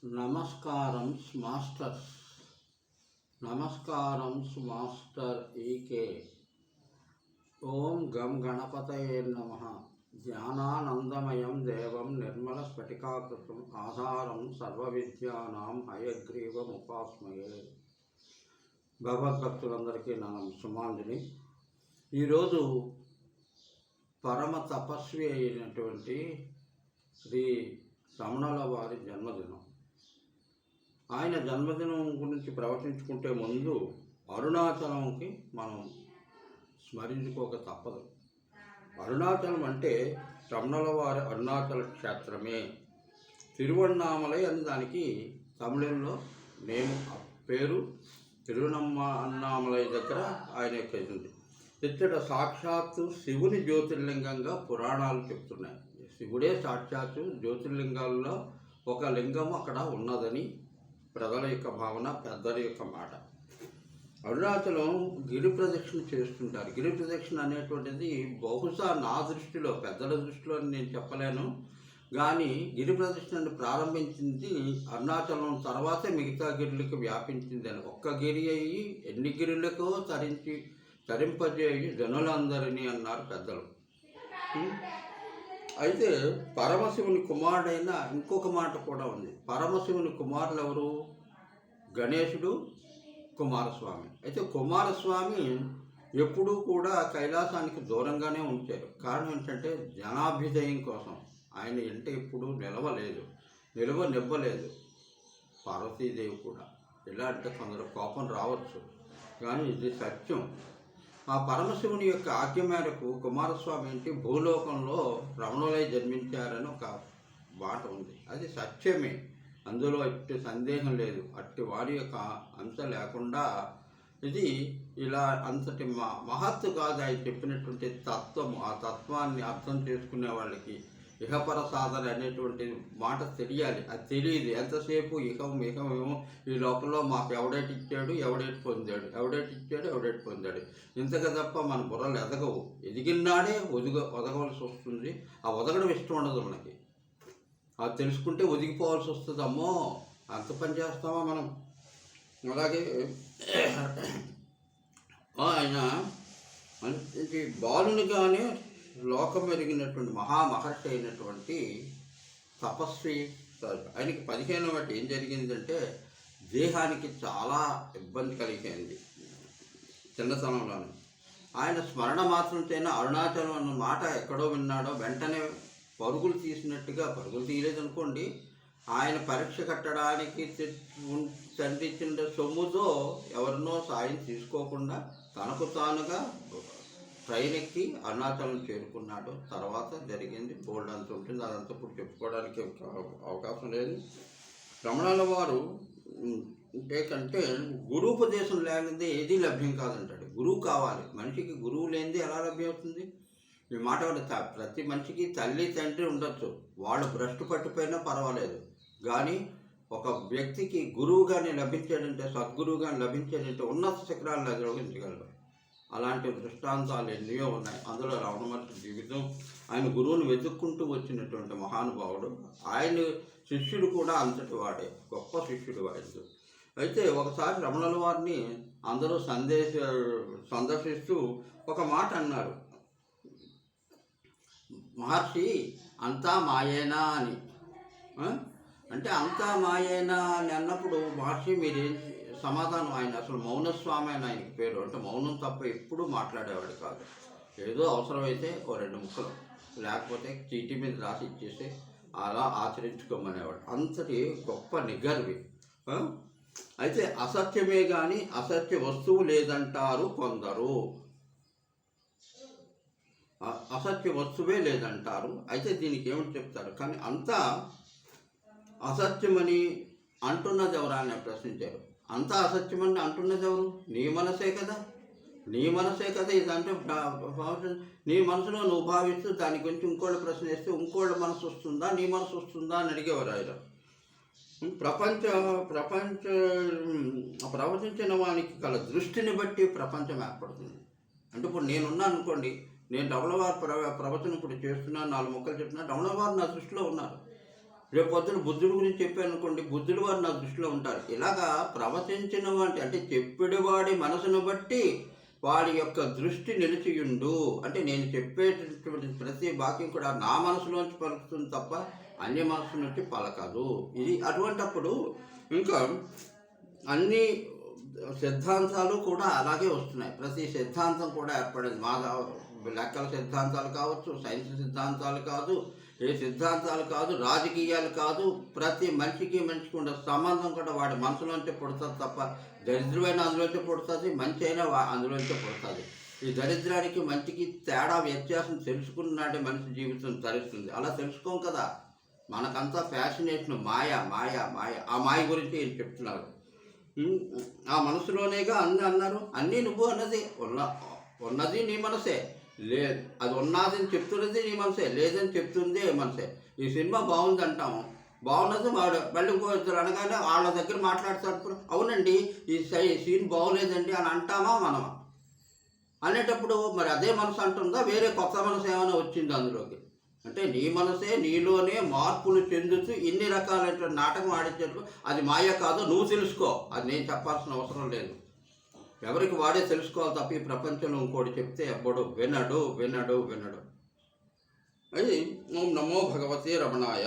నమస్కారం మాస్టర్స్. నమస్కారం మాస్టర్ ఈకే. ఓం గం గణపతయే నమః. జ్ఞానానందమయం దేవం నిర్మల స్ఫటికాకృతం ఆధారం సర్వవిద్యానాం హయగ్రీవముపాస్మయే. భగవద్భక్తులందరికీ నా సుమాంజలి. ఈరోజు పరమ తపస్వి అయినటువంటి శ్రీ రమణుల వారి జన్మదినం. ఆయన జన్మదినం గురించి ప్రవచించుకుంటే ముందు అరుణాచలంకి మనం స్మరించుకోక తప్పదు. అరుణాచలం అంటే రమణుల వారి అరుణాచల క్షేత్రమే. తిరువణ్ణామలై అని దానికి తమిళంలో పేరు. తిరువణ్ణామలై దగ్గర ఆయన ఉంది. ఇచ్చట సాక్షాత్తు శివుని జ్యోతిర్లింగంగా పురాణాలు చెప్తున్నాయి. శివుడే సాక్షాత్తు జ్యోతిర్లింగాల్లో ఒక లింగము అక్కడ ఉన్నదని ప్రజల యొక్క భావన, పెద్దల యొక్క మాట. అరుణాచలం గిరి ప్రదక్షిణ చేస్తుంటారు. గిరి ప్రదక్షిణ అనేటువంటిది బహుశా నా దృష్టిలో, పెద్దల దృష్టిలో నేను చెప్పలేను కానీ, గిరి ప్రదక్షిణను ప్రారంభించింది అరుణాచలం తర్వాతే మిగతా గిరులకు వ్యాపించింది అని. ఒక్క గిరి అయ్యి ఎన్ని గిరులకు తరింపజేయి జనులందరినీ అన్నారు పెద్దలు. అయితే పరమశివుని కుమారుడైన ఇంకొక మాట కూడా ఉంది. పరమశివుని కుమారులు ఎవరు? గణేశుడు, కుమారస్వామి. అయితే కుమారస్వామి ఎప్పుడూ కూడా కైలాసానికి దూరంగానే ఉంచారు. కారణం ఏంటంటే జనాభ్యుదయం కోసం. ఆయన ఇంట ఎప్పుడు నిలవనివ్వలేదు. పార్వతీదేవి కూడా. ఎలా అంటే కొందరు కోపం రావచ్చు కానీ ఇది సత్యం. ఆ పరమశివుని యొక్క ఆజ్ఞ మేరకు కుమారస్వామి ఏంటి భూలోకంలో రమణులై జన్మించారని ఒక మాట ఉంది. అది సత్యమే, అందులో అట్టి సందేహం లేదు. అట్టి వారి యొక్క అంశ లేకుండా ఇది ఇలా అంతటి మహత్తు కాదు. ఆయన చెప్పినటువంటి తత్వము, ఆ తత్వాన్ని అర్థం చేసుకునే వాళ్ళకి ఇహపర సాధన అనేటువంటి మాట తెలియాలి. అది తెలియదు. ఎంతసేపు ఇహం ఈ లోపల మాకు ఎవడేటి ఇచ్చాడు, ఎవడేటి పొందాడు ఇంతగా తప్ప మన బుర్రలు ఎదగవు. ఎదిగినాడే ఒదగవలసి వస్తుంది. ఆ ఒదగడం ఇష్టం ఉండదు మనకి. అది తెలుసుకుంటే ఒదిగిపోవాల్సి వస్తుంది. అమ్మో అంత పని చేస్తామా మనం. అలాగే ఆయన మంచి బాలునిగానే లోకం ఎరిగినటువంటి మహామహర్షి అయినటువంటి తపస్వి. ఆయనకి 15 బట్టి ఏం జరిగిందంటే దేహానికి చాలా ఇబ్బంది కలిగింది చిన్నతనంలోనే. ఆయన స్మరణ మాత్రంతోనే అరుణాచలం అన్న మాట ఎక్కడో విన్నాడో వెంటనే పరుగులు తీయలేదనుకోండి. ఆయన పరీక్ష కట్టడానికి తండ్రి ఇచ్చిన సొమ్ముతో ఎవరినో సాయం తీసుకోకుండా తనకు తానుగా ట్రైన్ ఎక్కి అరుణాచలం చేరుకున్నాడు. తర్వాత జరిగింది బోల్డ్ అంత ఉంటుంది. అదంతా ఇప్పుడు చెప్పుకోవడానికి అవకాశం లేదు. రమణుల వారు కంటే గురూపదేశం లేనిదే ఏదీ లభ్యం కాదంటాడు. గురువు కావాలి. మనిషికి గురువు లేనిది ఎలా లభ్యం అవుతుంది? ఈ మాట ప్రతి మనిషికి తల్లి తండ్రి ఉండొచ్చు, వాళ్ళు భ్రష్టు పట్టిపోయినా పర్వాలేదు. కానీ ఒక వ్యక్తికి గురువుగానే లభించాడంటే, సద్గురువుగానే లభించాడంటే ఉన్నత శిఖరాలను అధిరోహించగలరు. అలాంటి దృష్టాంతాలు ఎన్నో ఉన్నాయి. అందులో రమణ మహర్షి జీవితం. ఆయన గురువును వెతుక్కుంటూ వచ్చినటువంటి మహానుభావుడు. ఆయన శిష్యుడు కూడా అంతటి వాడే, గొప్ప శిష్యుడు ఆయన. అయితే ఒకసారి రమణుల వారిని అందరూ సందర్శిస్తూ ఒక మాట అన్నారు. మహర్షి అంతా మాయేనా అని. అంటే అంతా మాయేనా అని అన్నప్పుడు మహర్షి మీరేం సమాధానం? ఆయన అసలు మౌనస్వామి అని ఆయనకి పేరు. అంటే మౌనం తప్ప ఎప్పుడూ మాట్లాడేవాడు కాదు. ఏదో అవసరమైతే 2 ముక్కలు, లేకపోతే చీటీ మీద రాసి ఇచ్చేసి అలా ఆచరించుకోమనేవాడు. అంతటి గొప్ప నిగర్వి. అయితే అసత్యమే కానీ అసత్య వస్తువు లేదంటారు కొందరు. అసత్య వస్తువే లేదంటారు. అయితే దీనికి ఏమిటి చెప్తారు? కానీ అంతా అసత్యమని అంటున్నది ఎవరా అని ప్రశ్నించారు. అంతా అసత్యమని అంటున్నది ఎవరు? నీ మనసే కదా. ఇదంటే నీ మనసులో నువ్వు భావిస్తూ దాని గురించి ఇంకోళ్ళు ప్రశ్నిస్తే ఇంకోళ్ళ మనసు వస్తుందా, నీ మనసు వస్తుందా అని అడిగేవారు ఆయన. ప్రవచించిన వానికి గల దృష్టిని బట్టి ప్రపంచం ఏర్పడుతుంది. అంటే ఇప్పుడు నేనున్నాను అనుకోండి, నేను రమణ వారి ప్రవచనం ఇప్పుడు చేస్తున్నాను, 4 ముక్కలు చెప్తున్నాను. రమణ వారు నా దృష్టిలో ఉన్నారు. రేపు పొద్దున బుద్ధుడి గురించి చెప్పాను అనుకోండి, బుద్ధుడు వారు నా దృష్టిలో ఉంటారు. ఇలాగా ప్రవచించిన వాటి అంటే చెప్పేవాడి మనసును బట్టి వాడి యొక్క దృష్టి నిలిచియుండు. అంటే నేను చెప్పేటటువంటి ప్రతి వాక్యం కూడా నా మనసులోంచి పలుకుతుంది తప్ప అన్య మనసు నుంచి పలకదు. ఇది అటువంటప్పుడు ఇంకా అన్ని సిద్ధాంతాలు కూడా అలాగే వస్తున్నాయి. ప్రతి సిద్ధాంతం కూడా ఏర్పడింది. మా లెక్కల సిద్ధాంతాలు కావచ్చు, సైన్స్ సిద్ధాంతాలు కాదు, ఏ సిద్ధాంతాలు కాదు, రాజకీయాలు కాదు, ప్రతి మనిషికి ఉండే సంబంధం కూడా వాడి మనసులోంచి పుడుతుంది తప్ప దరిద్రమైన అందులోంచి పుడుతుంది, మంచి అయినా అందులోంచి పుడుతుంది. ఈ దరిద్రానికి మంచికి తేడా వ్యత్యాసం తెలుసుకున్నాడే మనిషి జీవితం తరిస్తుంది. అలా తెలుసుకోం కదా. మనకంతా ఫ్యాసినేషన్, మాయ మాయ మాయ. ఆ మాయ గురించి ఏం చెప్తున్నారు? ఆ మనసులోనేగా అన్నీ అన్నారు. అన్నీ నువ్వు అన్నది ఉన్నది నీ మనసే. లేదు, అది ఉన్నది అని చెప్తున్నది నీ మనసే, లేదని చెప్తుంది మనసే. ఈ సినిమా బాగుంది అంటాము, బాగున్నది వాడు మళ్ళీ ఇంకో ఇద్దరు అనగానే వాళ్ళ దగ్గర మాట్లాడుతారు, అవునండి ఈ సీన్ బాగోలేదండి అని అంటామా మనమా? అనేటప్పుడు మరి అదే మనసు అంటుందా, వేరే కొత్త మనసు ఏమైనా వచ్చింది అందులోకి? అంటే నీ మనసే నీలోనే మార్పులు చెందుతూ ఇన్ని రకాలైన నాటకం ఆడించేటప్పుడు అది మాయ కాదు, నువ్వు తెలుసుకో. అది నేను చెప్పాల్సిన అవసరం లేదు. ఎవరికి వాడే తెలుసుకోవాలి తప్ప ఈ ప్రపంచంలో ఇంకోటి చెప్తే ఎవ్వడు వినడు వినడు వినడు. అది ఓం నమో భగవతే రమణాయ.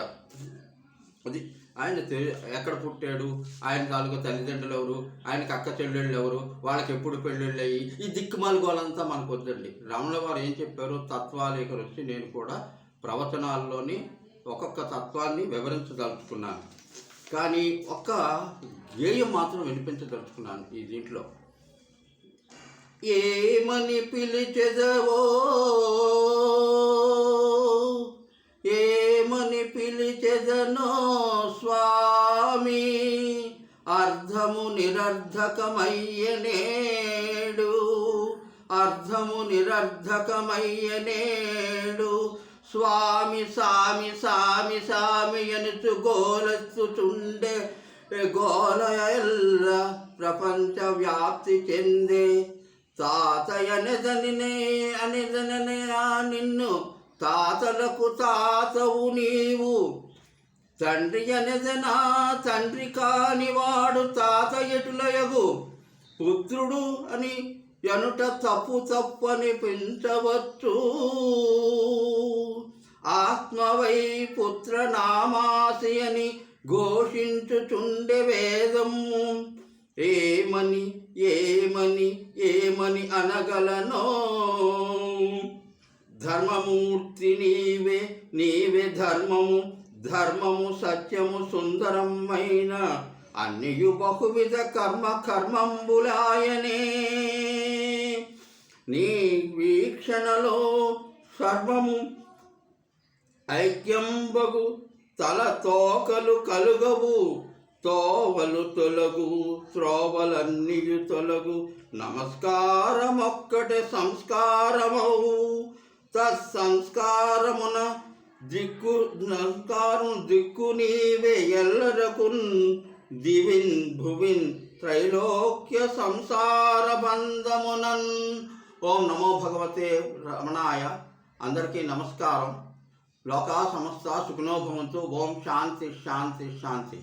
అది ఆయన ఎక్కడ పుట్టాడు, ఆయన తాలూకా తల్లిదండ్రులు ఎవరు, ఆయనకి అక్క చెల్లెళ్ళు ఎవరు, వాళ్ళకి ఎప్పుడు పెళ్ళిళ్ళు అయ్యి, ఈ దిక్కుమాలుగోలంతా మనకు వద్దండి. రమణ వారు ఏం చెప్పారు, తత్వాలేఖలు వచ్చి నేను కూడా ప్రవచనాల్లోని ఒక్కొక్క తత్వాన్ని వివరించదలుచుకున్నాను. కానీ ఒక్క గేయం మాత్రం వినిపించదలుచుకున్నాను ఈ దీంట్లో. ఏమని పిలిచెదవో, ఏమని పిలిచెదనో స్వామి, అర్థము నిరర్ధకమయ్యనేడు, అర్థము నిరర్ధకమయ్యనేడు. స్వామి సామి సామి సామి అనుచు గోలెత్తుచుండే గోల ఎల్ల ప్రపంచ వ్యాప్తి చెందే. తాతయనెదనినే అనెదననే నిన్ను తాతలకు తాతవు నీవు, తండ్రి అనెదనా తండ్రి కానివాడు తాత ఎటులయగు, పుత్రుడు అని ఎనుట తప్పు తప్పని పెంచవచ్చు. ఆత్మవై పుత్ర నామాసి అని ఘోషించుచుండె వేదము. ఏమని ఏమని ఏమని అనగలనో, ధర్మమూర్తి నీవే నీవే ధర్మము, ధర్మము సత్యము సుందరమైన అన్నియు బహువిధ కర్మ కర్మంబులాయనే. నీ వీక్షణలో సర్వము ఐక్యంబగు, తల తోకలు కలుగవు, తోవలు తొలగు, త్రోవలన్నీయు తొలగు. నమస్కారమొక్కటే సంస్కారమవు, తత్సంస్కారమున దిక్కు నమస్కారం దిక్కు నీవే ఎల్లరకున్. దివిన్ భువిన్ త్రైలోక్య సంసార బంధమునన్. ఓం నమో భగవతే రమణాయ. అందరికీ నమస్కారం. లోకా సమస్త సుఖినో భవంతు. ఓం శాంతి శాంతి శాంతి.